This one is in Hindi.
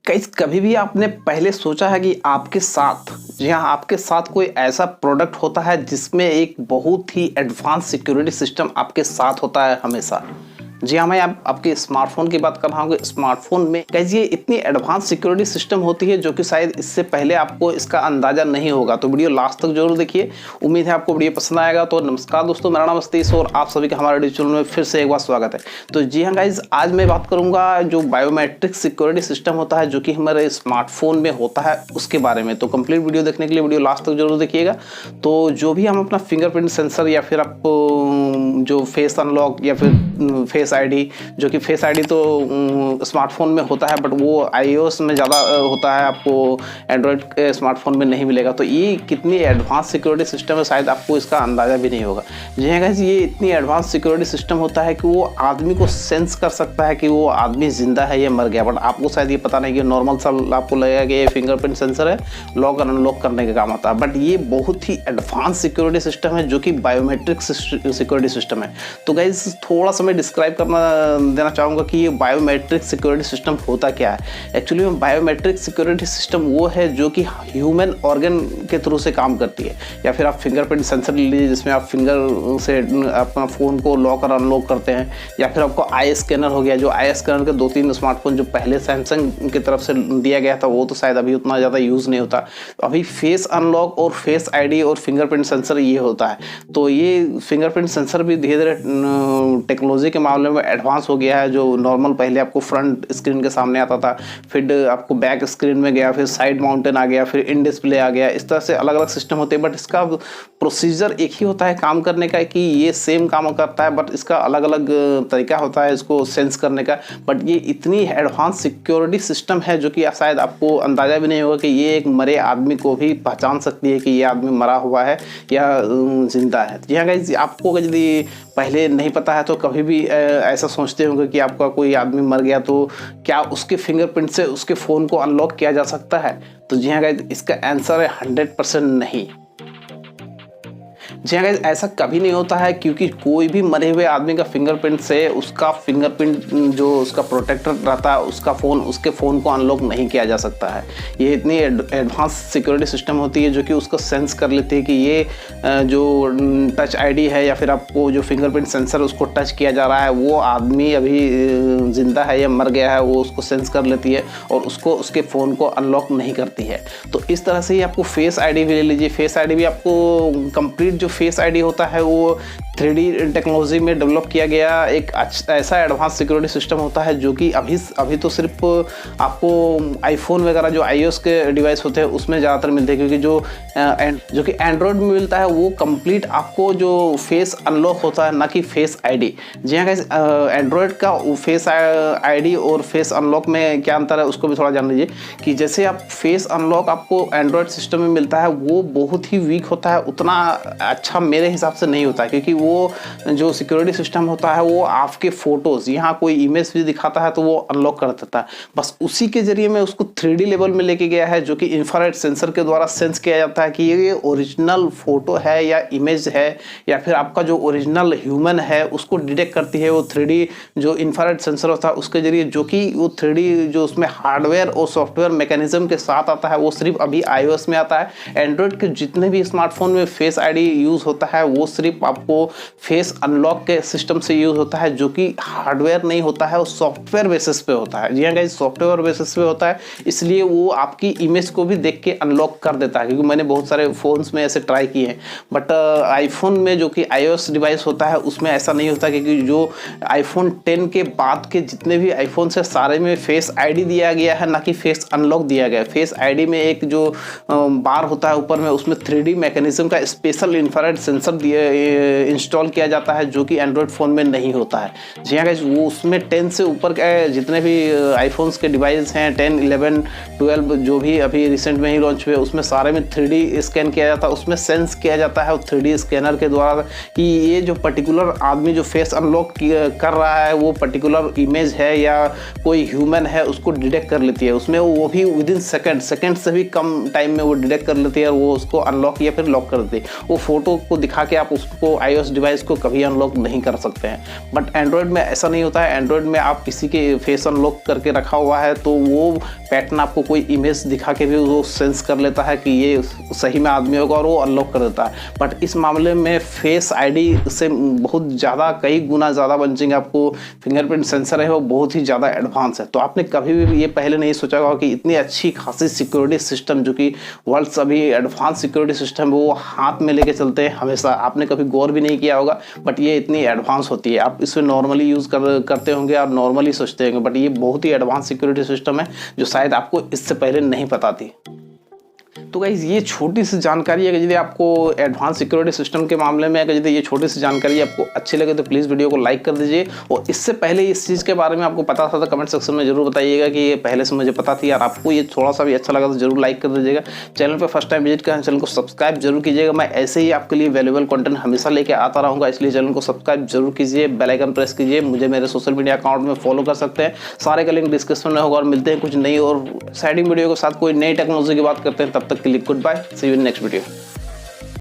गाइस कभी भी आपने पहले सोचा है कि आपके साथ जी हाँ आपके साथ कोई ऐसा प्रोडक्ट होता है जिसमें एक बहुत ही एडवांस सिक्योरिटी सिस्टम आपके साथ होता है हमेशा। जी हाँ, मैं आपके स्मार्टफोन की बात कर रहा हूँ। स्मार्टफोन में गाइस ये इतनी एडवांस सिक्योरिटी सिस्टम होती है जो कि शायद इससे पहले आपको इसका अंदाजा नहीं होगा। तो वीडियो लास्ट तक जरूर देखिए, उम्मीद है आपको वीडियो पसंद आएगा। तो नमस्कार दोस्तों, मेरा नाम सतीश और आप सभी का हमारे वीडियो चैनल में फिर से एक बार स्वागत है। तो जी हाँ गाइज, आज मैं बात करूंगा जो बायोमेट्रिक सिक्योरिटी सिस्टम होता है जो कि हमारे स्मार्टफोन में होता है उसके बारे में। तो कंप्लीट वीडियो देखने के लिए वीडियो लास्ट तक जरूर देखिएगा। तो जो भी हम अपना फिंगरप्रिंट सेंसर या फिर आप जो फेस अनलॉक या फिर फेस आईडी, जो कि फेस आईडी तो स्मार्टफोन में होता है बट वो आईओएस में ज़्यादा होता है, आपको एंड्रॉयड के स्मार्टफोन में नहीं मिलेगा। तो ये कितनी एडवांस सिक्योरिटी सिस्टम है शायद आपको इसका अंदाज़ा भी नहीं होगा। जी हाँ गाइस, ये इतनी एडवांस सिक्योरिटी सिस्टम होता है कि वो आदमी को सेंस कर सकता है कि वो आदमी जिंदा है या मर गया। बट आपको शायद ये पता नहीं कि नॉर्मल सा आपको लगेगा कि ये फिंगरप्रिंट सेंसर है, लॉक और अनलॉक करने का काम आता है। बट ये बहुत ही एडवांस सिक्योरिटी सिस्टम है जो कि बायोमेट्रिक सिक्योरिटी सिस्टम है। तो गाइस थोड़ा सा मैं डिस्क्राइब करना देना चाहूँगा कि ये बायोमेट्रिक सिक्योरिटी सिस्टम होता क्या है। एक्चुअली में बायोमेट्रिक सिक्योरिटी सिस्टम वो है जो कि ह्यूमन ऑर्गन के थ्रू से काम करती है। या फिर आप फिंगरप्रिंट सेंसर ले लीजिए जिसमें आप फिंगर से अपना फ़ोन को लॉक और अनलॉक करते हैं। या फिर आपको आई स्कैनर हो गया, जो आई स्कैनर के 2-3 स्मार्टफोन जो पहले सैमसंग की तरफ से दिया गया था वो तो शायद अभी उतना ज़्यादा यूज़ नहीं होता। अभी फेस अनलॉक और फेस आईडी और फिंगरप्रिंट सेंसर ये होता है। तो ये फिंगरप्रिंट सेंसर भी धीरे धीरे टेक्नोलॉजी के मामले में एडवांस हो गया है। जो नॉर्मल पहले आपको फ्रंट स्क्रीन के सामने आता था, फिर आपको बैक स्क्रीन में गया, फिर साइड माउंटेन आ गया, फिर इन डिस्प्ले आ गया। इस तरह से अलग अलग सिस्टम होते हैं बट इसका प्रोसीजर एक ही होता है काम करने का, कि ये सेम काम करता है बट इसका अलग अलग तरीका होता है इसको सेंस करने का। बट ये इतनी एडवांस सिक्योरिटी सिस्टम है जो कि शायद आपको अंदाज़ा भी नहीं होगा कि ये एक मरे आदमी को भी पहचान सकती है कि ये आदमी मरा हुआ है या जिंदा है। जी हाँ गाइस, आपको यदि पहले नहीं पता है तो कभी भी ऐसा सोचते होंगे कि आपका कोई आदमी मर गया तो क्या उसके फिंगरप्रिंट से उसके फ़ोन को अनलॉक किया जा सकता है? तो जी हाँ गाइस, इसका आंसर है 100% नहीं। जी हाँ गाइस, ऐसा कभी नहीं होता है क्योंकि कोई भी मरे हुए आदमी का फिंगरप्रिंट से उसका फिंगरप्रिंट जो उसका प्रोटेक्टर रहता है उसके फ़ोन को अनलॉक नहीं किया जा सकता है। ये इतनी एडवांस सिक्योरिटी सिस्टम होती है जो कि उसको सेंस कर लेती है कि ये जो टच आईडी है या फिर आपको जो फिंगरप्रिंट सेंसर उसको टच किया जा रहा है वो आदमी अभी ज़िंदा है या मर गया है, वो उसको सेंस कर लेती है और उसको उसके फ़ोन को अनलॉक नहीं करती है। तो इस तरह से ही आपको फेस आईडी भी ले लीजिए। फेस आईडी भी आपको कंप्लीट जो फेस आईडी होता है वो 3D टेक्नोलॉजी में डेवलप किया गया एक ऐसा एडवांस सिक्योरिटी सिस्टम होता है जो कि अभी तो सिर्फ आपको आईफोन वगैरह जो iOS के डिवाइस होते हैं उसमें ज़्यादातर मिलते हैं, क्योंकि जो कि एंड्रॉयड में मिलता है वो कंप्लीट आपको जो फेस अनलॉक होता है, ना कि फेस आईडी। जी हाँ गाइस, एंड्रॉयड का फेस आईडी और फेस अनलॉक में क्या अंतर है उसको भी थोड़ा जान लीजिए। कि जैसे आप फेस अनलॉक आपको एंड्रॉयड सिस्टम में मिलता है वो बहुत ही वीक होता है, उतना अच्छा मेरे हिसाब से नहीं होता है, क्योंकि वो जो सिक्योरिटी सिस्टम होता है वो आपके फोटोज़, यहाँ कोई इमेज भी दिखाता है तो वो अनलॉक कर देता है। बस उसी के जरिए में उसको 3D लेवल में लेके गया है, जो कि इंफ्रारेड सेंसर के द्वारा सेंस किया जाता है कि ये ओरिजिनल फोटो है या इमेज है या फिर आपका जो ओरिजिनल ह्यूमन है उसको डिटेक्ट करती है वो 3D जो इंफ्रारेड सेंसर होता है उसके जरिए, जो कि वो 3D जो उसमें हार्डवेयर और सॉफ्टवेयर मैकेनिज्म के साथ आता है वो सिर्फ अभी iOS में आता है। एंड्रॉयड के जितने भी स्मार्टफोन में फेस आईडी यूज़ होता है वो सिर्फ आपको फेस अनलॉक के सिस्टम से यूज़ होता है, जो कि हार्डवेयर नहीं होता है, वो सॉफ्टवेयर बेसिस पे होता है। जी हाँ गाइस, सॉफ्टवेयर बेसिस पे होता है, इसलिए वो आपकी इमेज को भी देख के अनलॉक कर देता है। क्योंकि मैंने बहुत सारे फ़ोन्स में ऐसे ट्राई किए हैं बट आईफोन में जो कि iOS डिवाइस होता है उसमें ऐसा नहीं होता, क्योंकि जो iPhone 10 के बाद के जितने भी आईफोन है सारे में फेस आईडी दिया गया है, ना कि फेस अनलॉक दिया गया है। फेस आईडी में एक जो बार होता है ऊपर में उसमें 3D मैकेनिज्म का स्पेशल इंफ्रारेड सेंसर इंस्टॉल किया जाता है, जो कि एंड्रॉयड फ़ोन में नहीं होता है। जी हाँ गाइस, वो उसमें 10 से ऊपर के जितने भी आईफोन्स के डिवाइस हैं 10, 11, 12 जो भी अभी रिसेंट में ही लॉन्च हुए उसमें सारे में 3D स्कैन किया जाता है, उसमें सेंस किया जाता है 3D स्कैनर के द्वारा कि ये जो पर्टिकुलर आदमी जो फेस अनलॉक कर रहा है वो पर्टिकुलर इमेज है या कोई ह्यूमन है, उसको डिटेक्ट कर लेती है। उसमें वो भी विदिन सेकेंड से भी कम टाइम में वो डिटेक्ट कर लेती है और वो उसको अनलॉक या फिर लॉक कर देती है। वो फोटो को दिखा के आप उसको iOS डिवाइस को कभी अनलॉक नहीं कर सकते हैं। बट एंड्रॉयड में ऐसा नहीं होता है। एंड्रॉयड में आप किसी के फेस अनलॉक करके रखा हुआ है तो वो पैटर्न आपको कोई इमेज दिखा के भी वो सेंस कर लेता है कि ये सही में आदमी होगा और वो अनलॉक कर देता है। बट इस मामले में फेस आईडी से बहुत ज़्यादा, कई गुना ज़्यादा बंचिंग आपको फिंगरप्रिंट सेंसर है वो बहुत ही ज़्यादा एडवांस है। तो आपने कभी भी ये पहले नहीं सोचा होगा कि इतनी अच्छी खासी सिक्योरिटी सिस्टम, जो कि वर्ल्ड अभी एडवांस सिक्योरिटी सिस्टम वो हाथ में लेके चलते हैं हमेशा, आपने कभी गौर भी नहीं किया होगा। बट ये इतनी एडवांस होती है, आप इसमें नॉर्मली यूज़ करते होंगे और नॉर्मली सोचते होंगे, बट ये बहुत ही एडवांस सिक्योरिटी सिस्टम है जो शायद आपको इससे पहले नहीं पता थी। तो गाइस ये छोटी सी जानकारी है कि यदि आपको एडवांस सिक्योरिटी सिस्टम के मामले में अगर यदि ये छोटी सी जानकारी आपको अच्छी लगे तो प्लीज़ वीडियो को लाइक कर दीजिए। और इससे पहले इस चीज़ के बारे में आपको पता था तो कमेंट सेक्शन में जरूर बताइएगा कि ये पहले से मुझे पता थी, और आपको ये थोड़ा सा भी अच्छा लगा तो जरूर लाइक कर दीजिएगा। चैनल पर फर्स्ट टाइम विजिट करें, चैनल को सब्सक्राइब जरूर कीजिएगा। मैं ऐसे ही आपके लिए वैल्यूएबल कंटेंट हमेशा लेके आता रहूँगा, इसलिए चैनल को सब्सक्राइब जरूर कीजिए, बेल आइकन प्रेस कीजिए। मुझे मेरे सोशल मीडिया अकाउंट में फॉलो कर सकते हैं, सारे का लिंक डिस्क्रिप्शन में होगा। और मिलते हैं कुछ नई और एक्साइटिंग वीडियो के साथ, कोई नई टेक्नोलॉजी की बात करते हैं। तब तक के लिए good bye, see you in next video.